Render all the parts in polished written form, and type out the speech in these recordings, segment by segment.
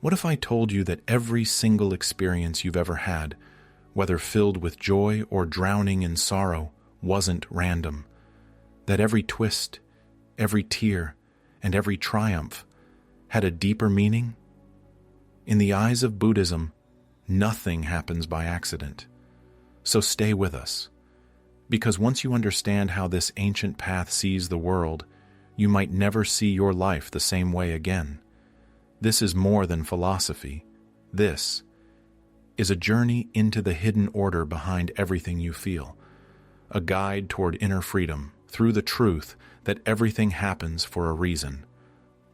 What if I told you that every single experience you've ever had, whether filled with joy or drowning in sorrow, wasn't random? That every twist, every tear, and every triumph had a deeper meaning? In the eyes of Buddhism, nothing happens by accident. So stay with us, because once you understand how this ancient path sees the world, you might never see your life the same way again. This is more than philosophy. This is a journey into the hidden order behind everything you feel, a guide toward inner freedom through the truth that everything happens for a reason.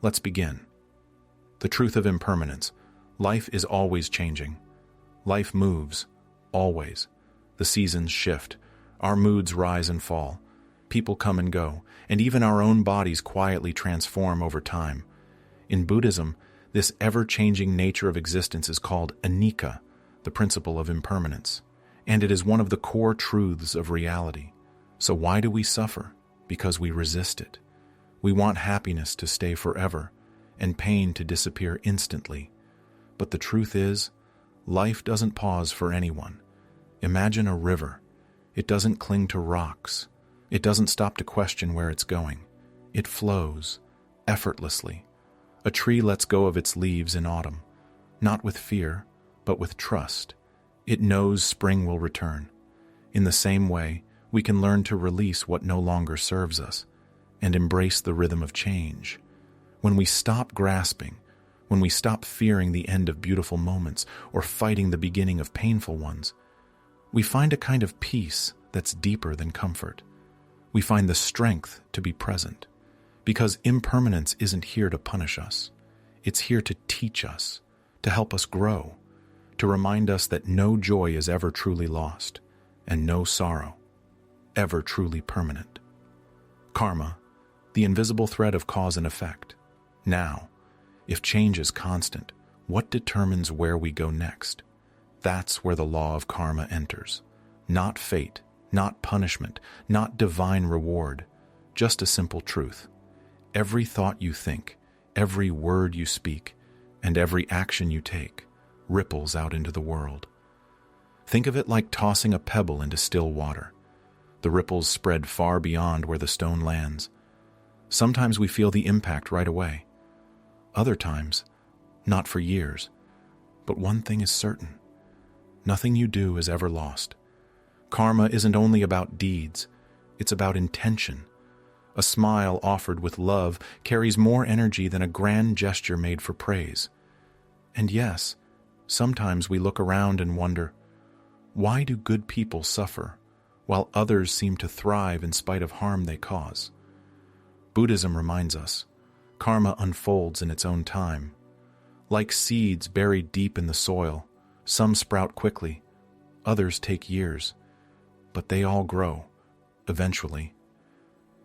Let's begin. The truth of impermanence. Life is always changing. Life moves, always. The seasons shift. Our moods rise and fall. People come and go, and even our own bodies quietly transform over time. In Buddhism, this ever-changing nature of existence is called anicca, the principle of impermanence, and it is one of the core truths of reality. So why do we suffer? Because we resist it. We want happiness to stay forever, and pain to disappear instantly. But the truth is, life doesn't pause for anyone. Imagine a river. It doesn't cling to rocks. It doesn't stop to question where it's going. It flows, effortlessly. A tree lets go of its leaves in autumn, not with fear, but with trust. It knows spring will return. In the same way, we can learn to release what no longer serves us and embrace the rhythm of change. When we stop grasping, when we stop fearing the end of beautiful moments or fighting the beginning of painful ones, we find a kind of peace that's deeper than comfort. We find the strength to be present, because impermanence isn't here to punish us. It's here to teach us, to help us grow, to remind us that no joy is ever truly lost, and no sorrow ever truly permanent. Karma, the invisible thread of cause and effect. Now, if change is constant, what determines where we go next? That's where the law of karma enters. Not fate, not punishment, not divine reward, just a simple truth. Every thought you think, every word you speak, and every action you take ripples out into the world. Think of it like tossing a pebble into still water. The ripples spread far beyond where the stone lands. Sometimes we feel the impact right away. Other times, not for years. But one thing is certain. Nothing you do is ever lost. Karma isn't only about deeds, it's about intention. A smile offered with love carries more energy than a grand gesture made for praise. And yes, sometimes we look around and wonder, why do good people suffer, while others seem to thrive in spite of harm they cause? Buddhism reminds us, karma unfolds in its own time. Like seeds buried deep in the soil, some sprout quickly, others take years, but they all grow, eventually.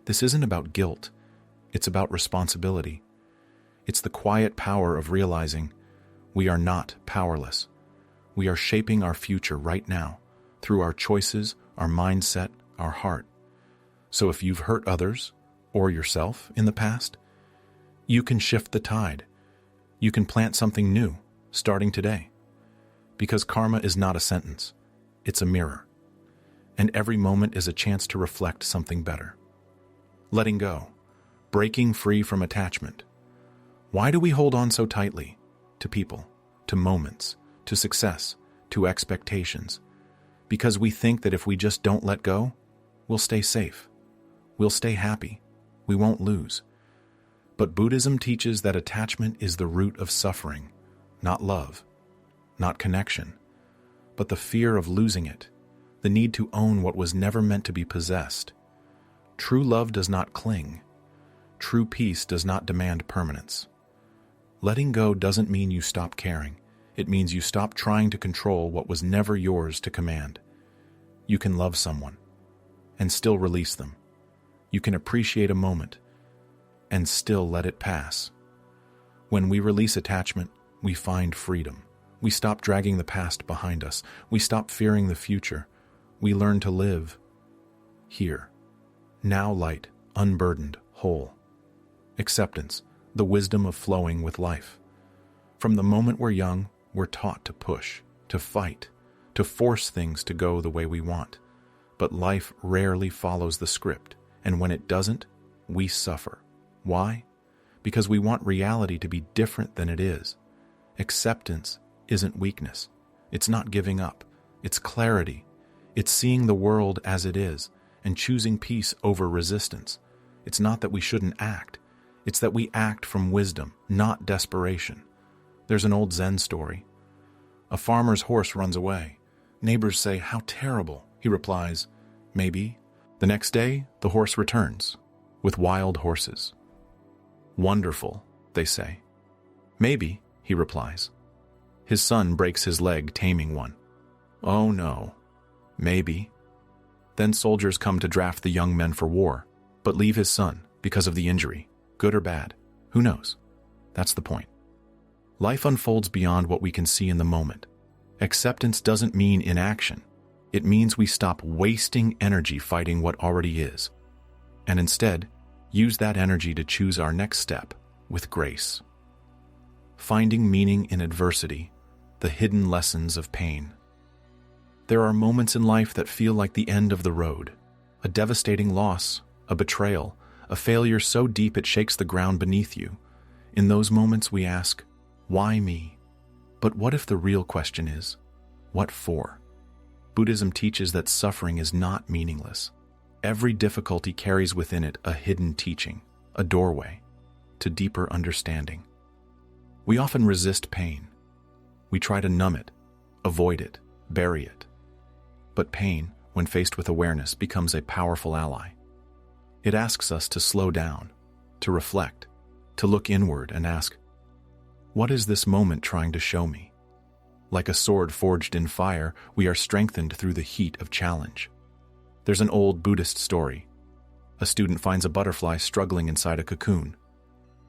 This isn't about guilt, it's about responsibility. It's the quiet power of realizing we are not powerless. We are shaping our future right now, through our choices, our mindset, our heart. So if you've hurt others, or yourself in the past, you can shift the tide. You can plant something new, starting today. Because karma is not a sentence, it's a mirror. And every moment is a chance to reflect something better. Letting go, breaking free from attachment. Why do we hold on so tightly? To people, to moments, to success, to expectations. Because we think that if we just don't let go, we'll stay safe. We'll stay happy. We won't lose. But Buddhism teaches that attachment is the root of suffering, not love, not connection, but the fear of losing it, the need to own what was never meant to be possessed. True love does not cling. True peace does not demand permanence. Letting go doesn't mean you stop caring. It means you stop trying to control what was never yours to command. You can love someone and still release them. You can appreciate a moment and still let it pass. When we release attachment, we find freedom. We stop dragging the past behind us. We stop fearing the future. We learn to live here, now light, unburdened, whole. Acceptance, the wisdom of flowing with life. From the moment we're young, we're taught to push, to fight, to force things to go the way we want. But life rarely follows the script, and when it doesn't, we suffer. Why? Because we want reality to be different than it is. Acceptance isn't weakness. It's not giving up. It's clarity. It's seeing the world as it is and choosing peace over resistance. It's not that we shouldn't act. It's that we act from wisdom, not desperation. There's an old Zen story. A farmer's horse runs away. Neighbors say, "How terrible." He replies, "Maybe." The next day, the horse returns with wild horses. "Wonderful," they say. "Maybe," he replies. His son breaks his leg taming one. "Oh no, maybe." Then soldiers come to draft the young men for war, but leave his son because of the injury, good or bad. Who knows? That's the point. Life unfolds beyond what we can see in the moment. Acceptance doesn't mean inaction. It means we stop wasting energy fighting what already is, and instead use that energy to choose our next step with grace. Finding meaning in adversity, the hidden lessons of pain. There are moments in life that feel like the end of the road, a devastating loss, a betrayal, a failure so deep it shakes the ground beneath you. In those moments we ask, why me? But what if the real question is, what for? Buddhism teaches that suffering is not meaningless. Every difficulty carries within it a hidden teaching, a doorway to deeper understanding. We often resist pain. We try to numb it, avoid it, bury it. But pain, when faced with awareness, becomes a powerful ally. It asks us to slow down, to reflect, to look inward and ask, what is this moment trying to show me? Like a sword forged in fire, we are strengthened through the heat of challenge. There's an old Buddhist story. A student finds a butterfly struggling inside a cocoon.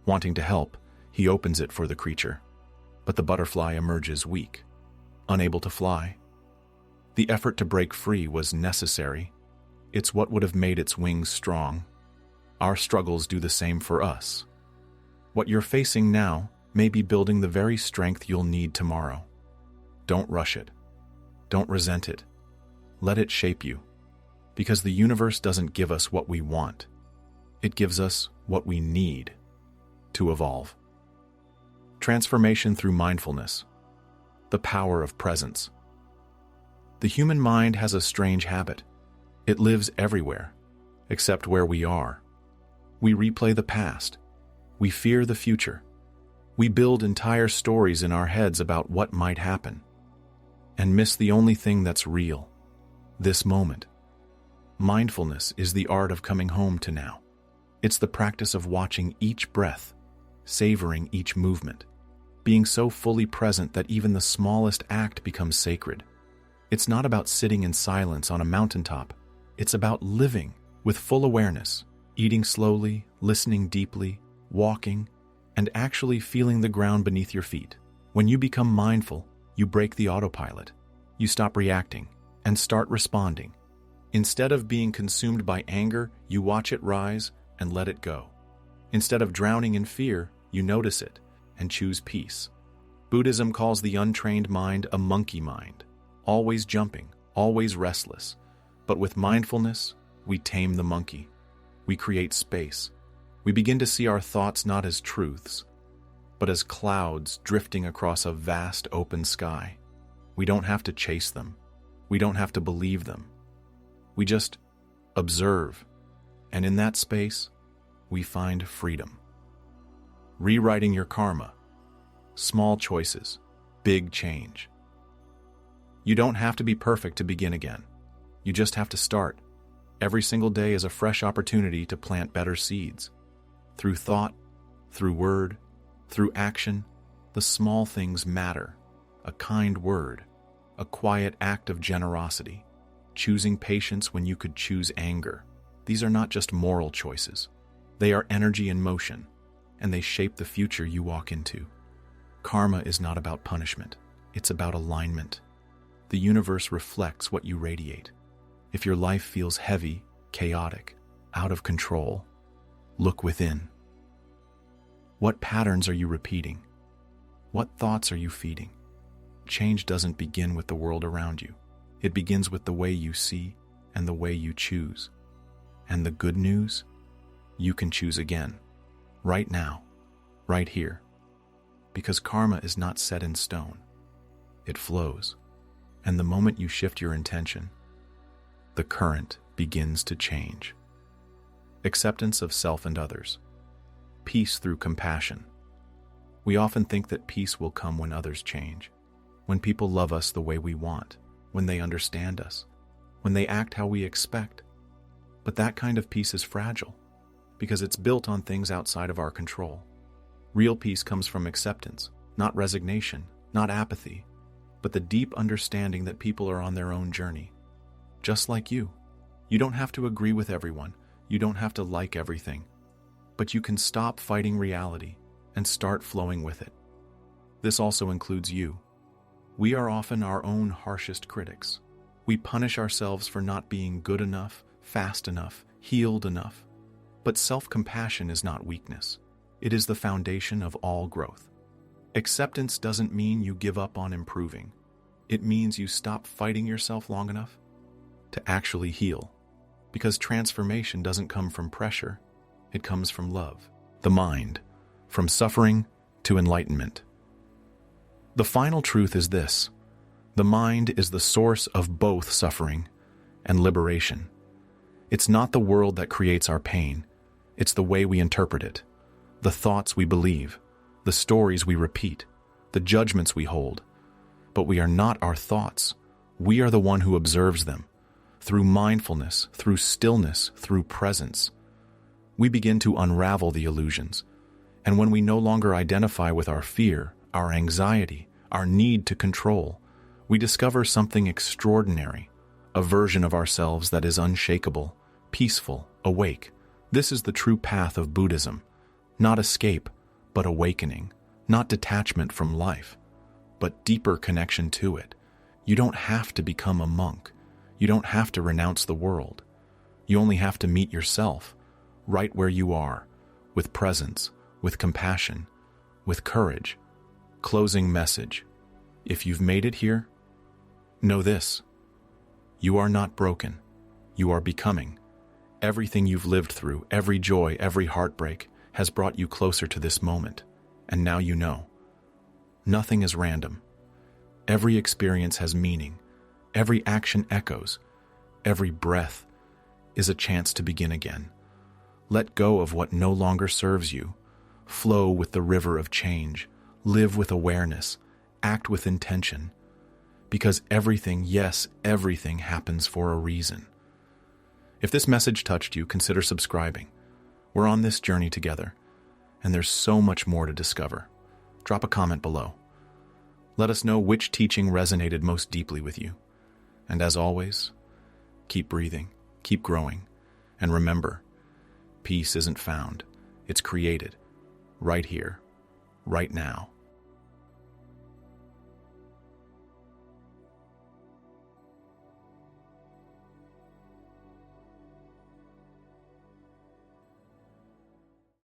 Wanting to help, he opens it for the creature, but the butterfly emerges weak, unable to fly. The effort to break free was necessary. It's what would have made its wings strong. Our struggles do the same for us. What you're facing now may be building the very strength you'll need tomorrow. Don't rush it. Don't resent it. Let it shape you. Because the universe doesn't give us what we want. It gives us what we need to evolve. Transformation through mindfulness. The power of presence. The human mind has a strange habit. It lives everywhere, except where we are. We replay the past. We fear the future. We build entire stories in our heads about what might happen, and miss the only thing that's real, this moment. Mindfulness is the art of coming home to now. It's the practice of watching each breath, savoring each movement, being so fully present that even the smallest act becomes sacred. It's not about sitting in silence on a mountaintop. It's about living with full awareness, eating slowly, listening deeply, walking, and actually feeling the ground beneath your feet. When you become mindful, you break the autopilot. You stop reacting and start responding. Instead of being consumed by anger, you watch it rise and let it go. Instead of drowning in fear, you notice it and choose peace. Buddhism calls the untrained mind a monkey mind, always jumping, always restless. But with mindfulness, we tame the monkey. We create space. We begin to see our thoughts not as truths, but as clouds drifting across a vast open sky. We don't have to chase them. We don't have to believe them. We just observe, and in that space, we find freedom. Rewriting your karma. Small choices, big change. You don't have to be perfect to begin again. You just have to start. Every single day is a fresh opportunity to plant better seeds. Through thought, through word, through action, the small things matter. A kind word, a quiet act of generosity, choosing patience when you could choose anger. These are not just moral choices. They are energy in motion, and they shape the future you walk into. Karma is not about punishment. It's about alignment. The universe reflects what you radiate. If your life feels heavy, chaotic, out of control, look within. What patterns are you repeating? What thoughts are you feeding? Change doesn't begin with the world around you. It begins with the way you see and the way you choose. And the good news? You can choose again. Right now. Right here. Because karma is not set in stone. It flows. And the moment you shift your intention, the current begins to change. Acceptance of self and others. Peace through compassion. We often think that peace will come when others change, when people love us the way we want, when they understand us, when they act how we expect. But that kind of peace is fragile, because it's built on things outside of our control. Real peace comes from acceptance, not resignation, not apathy, but the deep understanding that people are on their own journey. Just like you. You don't have to agree with everyone. You don't have to like everything. But you can stop fighting reality and start flowing with it. This also includes you. We are often our own harshest critics. We punish ourselves for not being good enough, fast enough, healed enough. But self-compassion is not weakness. It is the foundation of all growth. Acceptance doesn't mean you give up on improving. It means you stop fighting yourself long enough to actually heal. Because transformation doesn't come from pressure, it comes from love. The mind, from suffering to enlightenment. The final truth is this: the mind is the source of both suffering and liberation. It's not the world that creates our pain, it's the way we interpret it, the thoughts we believe, the stories we repeat, the judgments we hold. But we are not our thoughts. We are the one who observes them. Through mindfulness, through stillness, through presence, we begin to unravel the illusions. And when we no longer identify with our fear, our anxiety, our need to control, we discover something extraordinary, a version of ourselves that is unshakable, peaceful, awake. This is the true path of Buddhism. Not escape, but awakening. Not detachment from life, but deeper connection to it. You don't have to become a monk. You don't have to renounce the world. You only have to meet yourself, right where you are, with presence, with compassion, with courage. Closing message. If you've made it here, know this: you are not broken. You are becoming. Everything you've lived through, every joy, every heartbreak, has brought you closer to this moment. And now you know. Nothing is random. Every experience has meaning. Every action echoes. Every breath is a chance to begin again. Let go of what no longer serves you. Flow with the river of change. Live with awareness. Act with intention. Because everything, yes, everything happens for a reason. If this message touched you, consider subscribing. We're on this journey together, and there's so much more to discover. Drop a comment below. Let us know which teaching resonated most deeply with you. And as always, keep breathing, keep growing, and remember, peace isn't found, it's created, right here, right now.